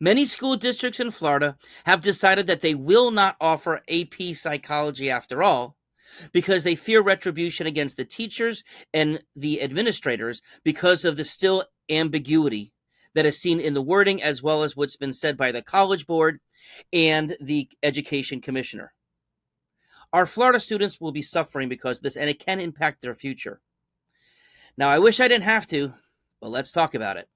Many school districts in Florida have decided that they will not offer AP psychology after all because they fear retribution against the teachers and the administrators because of the still ambiguity that is seen in the wording, as well as what's been said by the College Board and the Education Commissioner. Our Florida students will be suffering because of this, and it can impact their future. Now, I wish I didn't have to, but let's talk about it.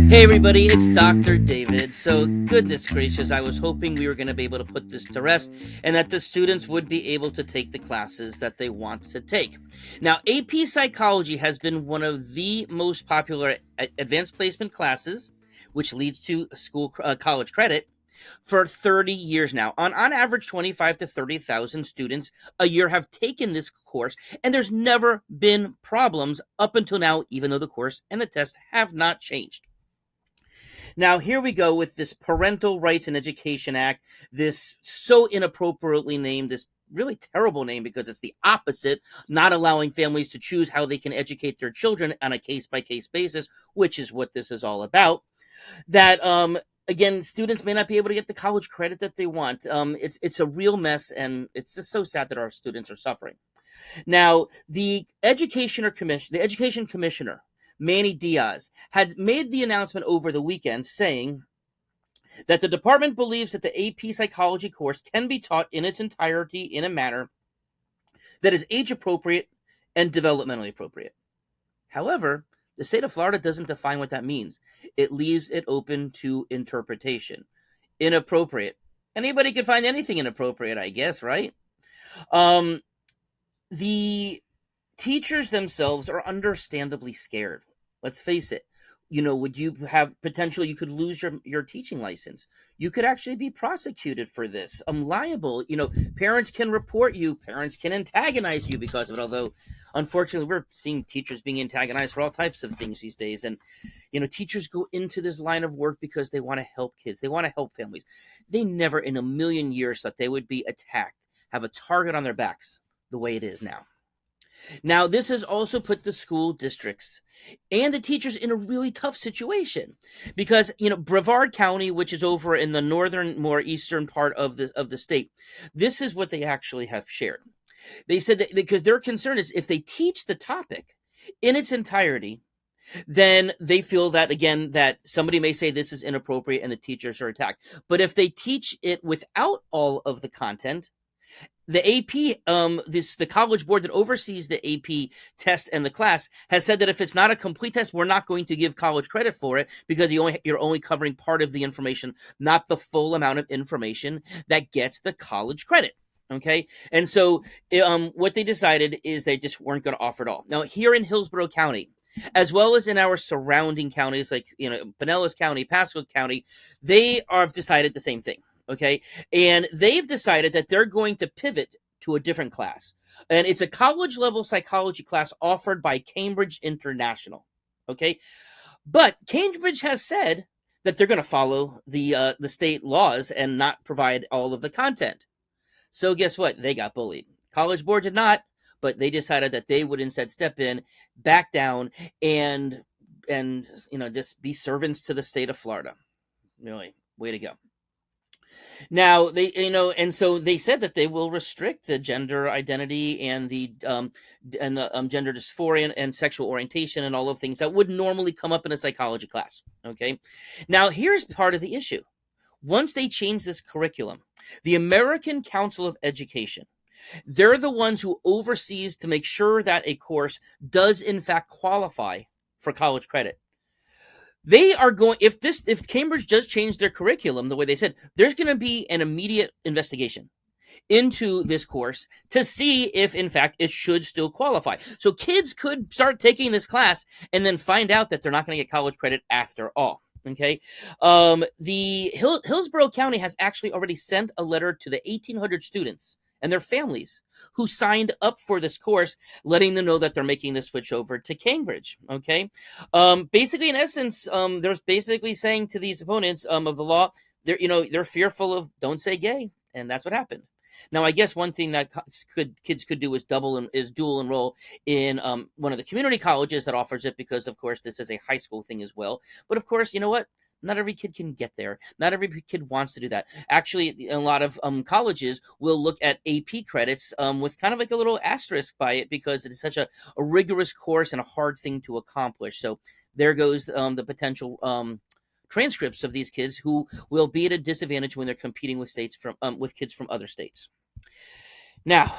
Hey everybody, it's Dr. David. So, goodness gracious, I was hoping we were going to be able to put this to rest and that the students would be able to take the classes that they want to take. Now, AP Psychology has been one of the most popular advanced placement classes, which leads to college credit, for 30 years now. On average, 25 to 30,000 students a year have taken this course, and there's never been problems up until now, even though the course and the test have not changed. Now, here we go with this Parental Rights and Education Act, this so inappropriately named, this really terrible name because it's the opposite, not allowing families to choose how they can educate their children on a case-by-case basis, which is what this is all about. That, again, students may not be able to get the college credit that they want. It's a real mess, and it's just so sad that our students are suffering. Now, the Education Commissioner, Manny Diaz, had made the announcement over the weekend saying that the department believes that the AP Psychology course can be taught in its entirety in a manner that is age appropriate and developmentally appropriate. However, the state of Florida doesn't define what that means. It leaves it open to interpretation. Inappropriate. Anybody can find anything inappropriate, I guess, right? The teachers themselves are understandably scared. Let's face it. Would you have potential? You could lose your teaching license. You could actually be prosecuted for this. Liable. Parents can report you. Parents can antagonize you because of it. Although, unfortunately, we're seeing teachers being antagonized for all types of things these days. And, teachers go into this line of work because they want to help kids. They want to help families. They never in a million years thought they would be attacked, have a target on their backs the way it is now. Now, this has also put the school districts and the teachers in a really tough situation because, Brevard County, which is over in the northern, more eastern part of the state, this is what they actually have shared. They said that because their concern is if they teach the topic in its entirety, then they feel that, again, that somebody may say this is inappropriate and the teachers are attacked. But if they teach it without all of the content, the AP, the College Board that oversees the AP test and the class, has said that if it's not a complete test, we're not going to give college credit for it because you're only covering part of the information, not the full amount of information that gets the college credit. Okay, and so what they decided is they just weren't going to offer it all. Now, here in Hillsborough County, as well as in our surrounding counties like Pinellas County, Pasco County, they have decided the same thing. Okay. And they've decided that they're going to pivot to a different class. And it's a college level psychology class offered by Cambridge International. Okay. But Cambridge has said that they're going to follow the state laws and not provide all of the content. So guess what? They got bullied. College Board did not, but they decided that they would instead step in, back down, and just be servants to the state of Florida. Really, way to go. Now and so they said that they will restrict the gender identity and the gender dysphoria and sexual orientation and all of things that would normally come up in a psychology class. Okay, now here's part of the issue. Once they change this curriculum, the American Council of Education, they're the ones who oversees to make sure that a course does in fact qualify for college credit. They are going, if Cambridge does change their curriculum the way they said, there's going to be an immediate investigation into this course to see if in fact it should still qualify. So kids could start taking this class and then find out that they're not going to get college credit after all. Okay. The Hillsborough County has actually already sent a letter to the 1,800 students and their families who signed up for this course, letting them know that they're making the switch over to Cambridge. Okay. Basically, in essence, they're basically saying to these opponents of the law, they're fearful of don't say gay. And that's what happened. Now, I guess one thing that kids could do is dual enroll in one of the community colleges that offers it, because of course this is a high school thing as well. But of course, you know what? Not every kid can get there. Not every kid wants to do that. Actually, a lot of colleges will look at AP credits with kind of like a little asterisk by it, because it is such a rigorous course and a hard thing to accomplish. So there goes the potential transcripts of these kids who will be at a disadvantage when they're competing with with kids from other states. Now,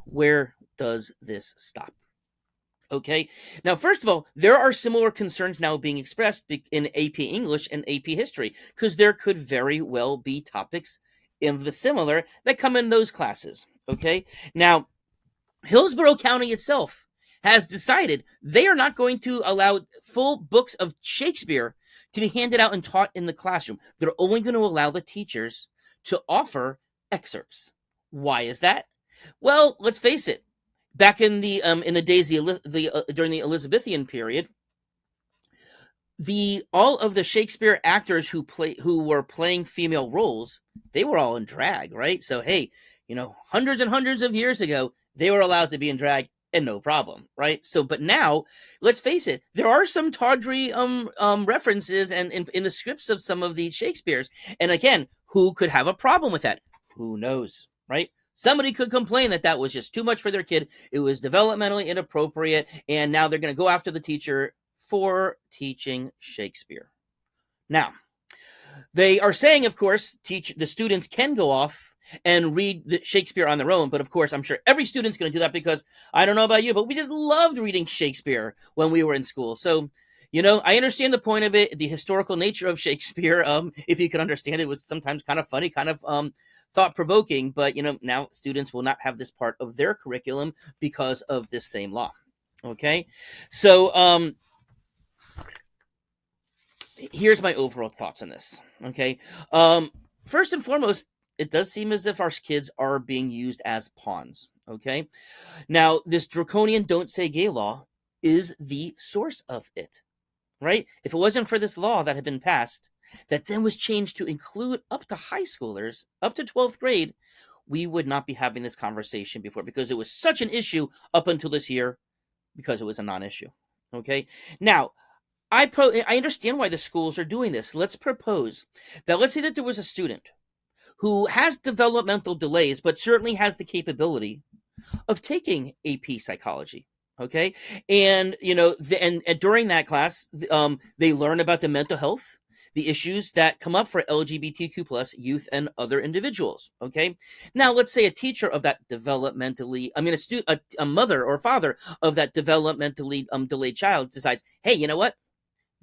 where does this stop? Okay. Now, first of all, there are similar concerns now being expressed in AP English and AP History, because there could very well be topics in the similar that come in those classes. Okay. Now, Hillsborough County itself has decided they are not going to allow full books of Shakespeare to be handed out and taught in the classroom. They're only going to allow the teachers to offer excerpts. Why is that? Well, let's face it. Back in the days during the Elizabethan period, all of the Shakespeare actors who were playing female roles, they were all in drag, right? So hey, hundreds and hundreds of years ago, they were allowed to be in drag and no problem, right? So, but now, let's face it, there are some tawdry references and in the scripts of some of these Shakespeares, and again, who could have a problem with that? Who knows, right? Somebody could complain that was just too much for their kid. It was developmentally inappropriate, and now they're going to go after the teacher for teaching Shakespeare. Now, they are saying, of course, the students can go off and read the Shakespeare on their own, but of course, I'm sure every student's going to do that, because I don't know about you, but we just loved reading Shakespeare when we were in school. So, I understand the point of it, the historical nature of Shakespeare. If you can understand it, was sometimes kind of funny, kind of thought-provoking, but now students will not have this part of their curriculum because of this same law. Okay, so here's my overall thoughts on this. Okay, first and foremost, it does seem as if our kids are being used as pawns. Okay, now this draconian "Don't Say Gay" law is the source of it. Right? If it wasn't for this law that had been passed, that then was changed to include up to high schoolers, up to 12th grade, we would not be having this conversation before, because it was such an issue up until this year, because it was a non-issue. Okay? Now, I understand why the schools are doing this. Let's propose that, let's say that there was a student who has developmental delays, but certainly has the capability of taking AP psychology. Okay. And, and during that class, they learn about the mental health, the issues that come up for LGBTQ plus youth and other individuals. Okay. Now, let's say a teacher of that a mother or father of that developmentally delayed child decides, hey, you know what?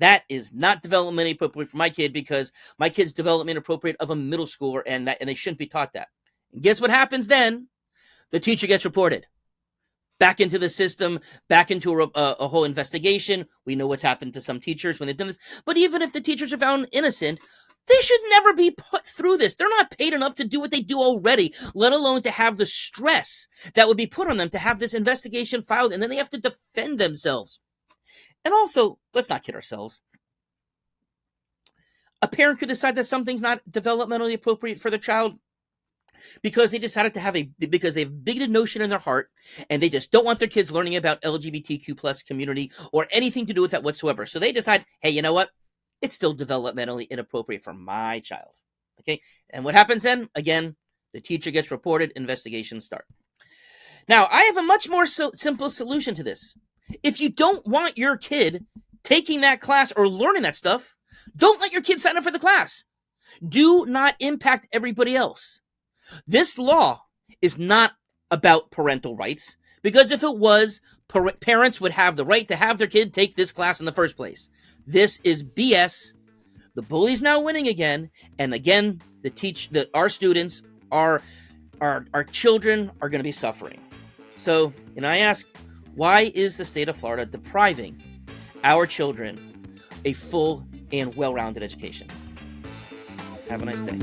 That is not developmentally appropriate for my kid, because my kid's development appropriate of a middle schooler, and they shouldn't be taught that. And guess what happens then? The teacher gets reported back into the system, back into a whole investigation. We know what's happened to some teachers when they've done this. But even if the teachers are found innocent, they should never be put through this. They're not paid enough to do what they do already, let alone to have the stress that would be put on them to have this investigation filed, and then they have to defend themselves. And also, let's not kid ourselves. A parent could decide that something's not developmentally appropriate for the child because they decided to because they have a bigoted notion in their heart, and they just don't want their kids learning about LGBTQ plus community or anything to do with that whatsoever. So they decide, hey, you know what? It's still developmentally inappropriate for my child. Okay. And what happens then? Again, the teacher gets reported, investigations start. Now, I have a much more simple solution to this. If you don't want your kid taking that class or learning that stuff, don't let your kid sign up for the class. Do not impact everybody else. This law is not about parental rights, because if it was, parents would have the right to have their kid take this class in the first place. This is BS. The bully's now winning again, and again, our students, our children are going to be suffering. So, I ask, why is the state of Florida depriving our children a full and well-rounded education? Have a nice day.